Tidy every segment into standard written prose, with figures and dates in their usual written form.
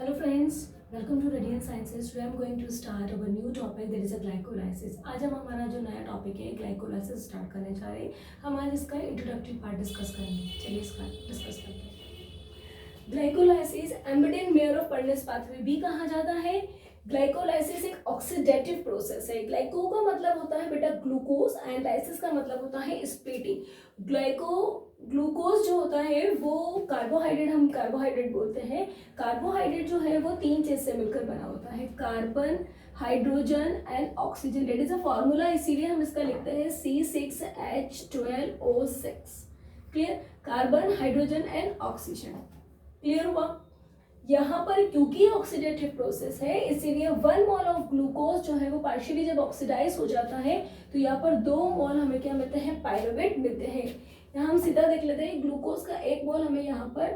Hello friends, welcome to Radiant Sciences. Today I am going to start our new topic that is a glycolysis. आज हम हमारा जो नया topic है glycolysis start करने जा रहे हैं. हम आज इसका इंट्रोडक्टरी पार्ट डिस्कस करेंगे. चलिए इसका डिस्कस करते हैं. Glycolysis Embden Meyerhof Parnas pathway भी कहा जाता है. ग्लाइकोलाइसिस एक ऑक्सीडेटिव प्रोसेस है. ग्लाइको का मतलब होता है बेटा ग्लूकोज एंड लाइसिस का मतलब होता है स्प्लिटिंग. ग्लूकोज जो होता है वो कार्बोहाइड्रेट, हम कार्बोहाइड्रेट बोलते हैं. कार्बोहाइड्रेट जो है वो तीन चीज से मिलकर बना होता है, carbon, hydrogen and oxygen. That is a formula, इसीलिए हम इसका लिखते हैं C6H12O6. Clear? Carbon, hydrogen and oxygen. Clear हुआ? यहाँ पर क्योंकि ऑक्सीडेटिव प्रोसेस है इसीलिए 1 मोल ऑफ ग्लूकोज जो है वो पार्शियली जब ऑक्सीडाइज हो जाता है तो यहाँ पर 2 मोल हमें क्या मिलते हैं, पायरुवेट मिलते हैं. यहाँ हम सीधा देख लेते हैं, ग्लूकोज का 1 मोल हमें यहाँ पर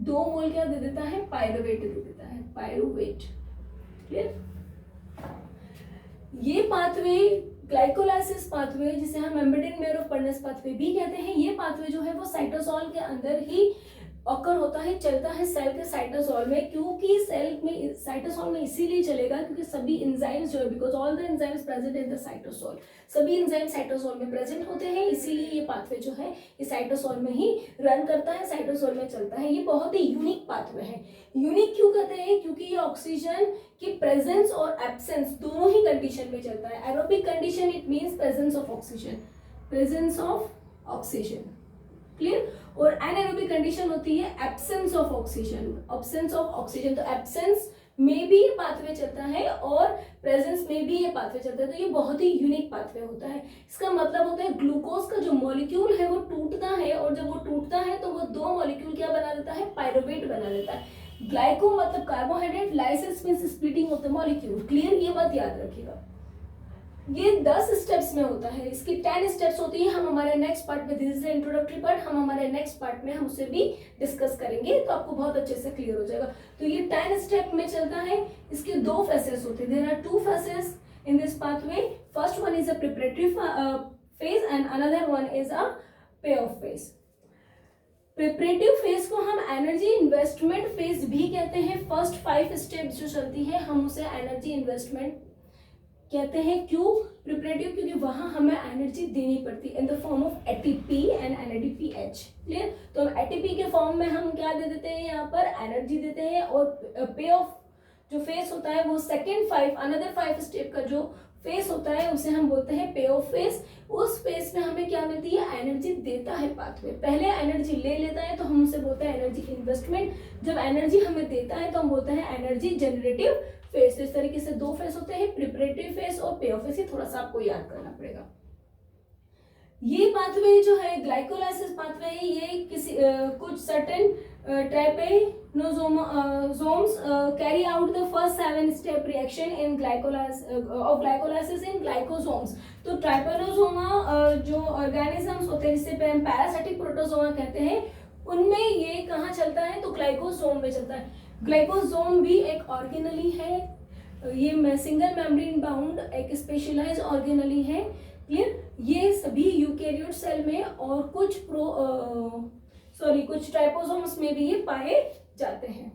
2 मोल क्या दे देता है, पायरुवेट दे देता है, पायरुवेट. क्लियर? ये पाथवे ग्लाइकोलाइसिस पाथवे जिसे हम embedded mayor of Parnas pathway भी कहते हैं, ये पाथवे जो है वो साइटोसोल के अंदर ही ऑकर होता है, चलता है सेल के साइटोसोल में. क्योंकि सेल में साइटोसोल में इसीलिए चलेगा क्योंकि सभी एंजाइम्स जो है, because all the enzymes present in the cytosol, सभी एंजाइम साइटोसोल में प्रेजेंट होते हैं, इसीलिए ये पाथवे जो है ये साइटोसोल में ही रन करता है, साइटोसोल में चलता है. ये बहुत ही यूनिक पाथवे है. यूनिक क्यों कहते हैं? क्योंकि ये ऑक्सीजन की प्रेजेंस और एब्सेंस दोनों ही कंडीशन में चलता है. Aerobic condition it means presence of oxygen, presence of oxygen. Clear? और एनारोबिक कंडीशन होती है absence of oxygen, absence of oxygen. तो एब्सेंस में भी ये पाथवे चलता है और प्रेजेंस में भी ये पाथवे चलता है. तो ये बहुत ही यूनिक पाथवे होता है. इसका मतलब होता है ग्लूकोज का जो मॉलिक्यूल है वो टूटता है और जब वो टूटता है तो वो 2 मॉलिक्यूल क्या बना देता है, पायरुवेट बना देता है. ग्लाइको मतलब carbohydrate, lysis means splitting of the molecule. Clear? ये बात याद रखिएगा. ये 10 स्टेप्स में होता है, इसकी 10 स्टेप्स होती है. हम हमारे नेक्स्ट पार्ट में, this is the introductory part, हम हमारे नेक्स्ट पार्ट में हम उसे भी डिस्कस करेंगे तो आपको बहुत अच्छे से क्लियर हो जाएगा. तो ये 10 स्टेप में चलता है. इसके 2 फेसेस होते हैं. There are 2 phases in this pathway. First one is a preparatory phase and another one is a pay off phase. Preparative phase को हम एनर्जी इन्वेस्टमेंट फेज भी कहते हैं. फर्स्ट 5 स्टेप्स जो चलती है हम उसे एनर्जी इन्वेस्टमेंट कहते हैं. क्यों प्रिपरेटिव? क्योंकि वहां हमें एनर्जी देनी पड़ती है in the form of ATP and NADPH. Clear? तो हम एटीपी के फॉर्म में हम क्या दे देते हैं, यहाँ पर एनर्जी देते हैं. और पे ऑफ जो फेस होता है वो सेकेंड 5 अनदर 5 स्टेप का जो फेस होता है उसे हम बोलते हैं पे ऑफ फेस. उस फेस में हमें क्या मिलती है, एनर्जी देता है पाथवे. पहले एनर्जी ले लेता है तो हम उसे बोलते हैं एनर्जी इन्वेस्टमेंट. जब एनर्जी हमें देता है तो हम बोलते हैं एनर्जी जनरेटिव फेस. इस तरीके से 2 फेस होते हैं, प्रिपरेटिव फेस और पे ऑफ फेस. ये थोड़ा सा आपको याद करना पड़ेगा. ये पाथवे जो है ग्लाइकोलाइसिस पाथवे है, ये किसी कुछ certain trypanosomes carry out the first 7 step reaction in glycolysis in glycosomes. तो ट्राइपेनोसोमा जो ऑर्गेनिजम्स होते हैं जिसे हम पैरासिटिक प्रोटोजोआ कहते हैं, उनमें ये कहाँ चलता है, तो ग्लाइकोसोम में चलता है. ग्लाइकोसोम भी एक ऑर्गेनली है. ये सिंगल मेम्ब्रेन बाउंड एक स्पेशलाइज्ड ऑर्गेनली है. क्लियर? ये सभी यूकेरियोट सेल में और कुछ कुछ ट्राइपोसोम्स में भी ये पाए जाते हैं.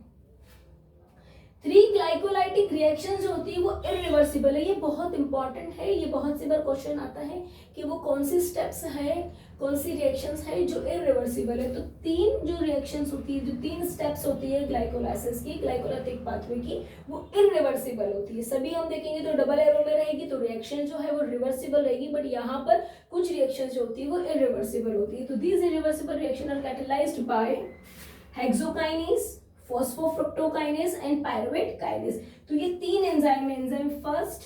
3 ग्लाइकोलाइटिक रिएक्शन जो होती है वो इरिवर्सिबल है. ये बहुत इंपॉर्टेंट है. ये बहुत सी बार क्वेश्चन आता है कि वो कौन सी स्टेप्स है, कौन सी रिएक्शंस है जो इरिवर्सिबल है. तो 3 जो रिएक्शंस होती है, जो 3 स्टेप्स होती है ग्लाइकोलाइसिस की, ग्लाइकोलाइटिक पाथवे की, वो इरिवर्सिबल होती है. सभी हम देखेंगे तो डबल एरो में रहेगी तो रिएक्शन जो है वो रिवर्सिबल रहेगी. बट यहाँ पर कुछ रिएक्शन जो होती है वो इरिवर्सिबल होती है. तो these irreversible reaction are catalysed by hexokinase, phosphofructokinase and pyruvate kinase. तो ये 3 एंजाइम है. Enzyme first,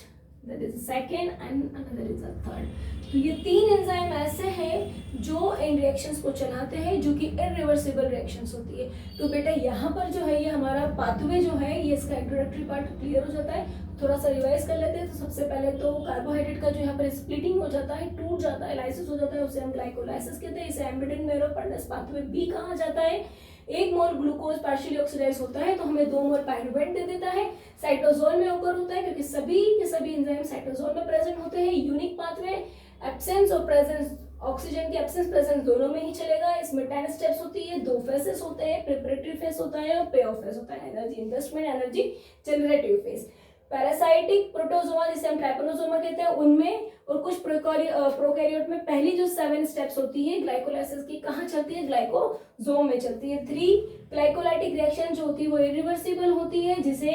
that is second and another is a third. तो ये 3 एंजाइम ऐसे हैं जो इन रिएक्शंस को चलाते हैं जो कि इरिवर्सिबल रिएक्शंस होती है. तो बेटा यहाँ पर जो है ये हमारा पाथवे जो है ये इसका इंट्रोडक्टरी पार्ट क्लियर हो जाता है. थोड़ा सा रिवाइज कर लेते हैं. तो सबसे पहले तो कार्बोहाइड्रेट का जो यहाँ पर स्प्लिटिंग हो जाता है, टूट जाता है, लाइसिस हो जाता है, उसे हम ग्लाइकोलाइसिस कहते हैं. इसे embedded mayor of Parnas pathway भी कहा जाता है. 1 मोल ग्लूकोज पार्शियली ऑक्सीडाइज होता है तो हमें 2 मोल पायरुवेट दे देता है. साइटोसोल में ओकर होता है क्योंकि सभी के सभी एंजाइम साइटोसोल में प्रेजेंट होते हैं. यूनिक पाथवे, एब्सेंस और प्रेजेंस ऑक्सीजन की एब्सेंस प्रेजेंस दोनों में ही चलेगा। इसमें 10 स्टेप्स होती है, 2 फेजेस होते हैं, प्रिपरेटरी फेज होता है और पे ऑफ फेज होता है, energy investment, energy generative phase. Parasitic protozoa जिसे हम ट्राइपेनोसोमा कहते हैं उनमें और कुछ प्रोकैरियोट में पहली जो 7 स्टेप्स होती है ग्लाइकोलाइसिस की कहाँ चलती है, ग्लाइकोसोम में चलती है। 3 ग्लाइकोलाइटिक रिएक्शन जो होती है वो इरिवर्सिबल होती है, जिसे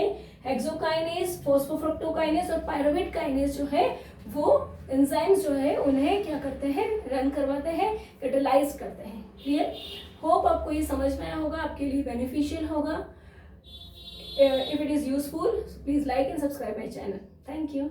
हेक्सोकाइनेज, फॉस्फोफ्रक्टोकाइनेज और पायरुवेट काइनेज जो है वो एंजाइम्स जो है उन्हें क्या करते हैं, रन करवाते हैं, कैटालाइज करते हैं। क्लियर? होप आपको ये समझ में आया होगा, आपके लिए बेनिफिशियल होगा। If it is useful, please like and subscribe my channel. Thank you.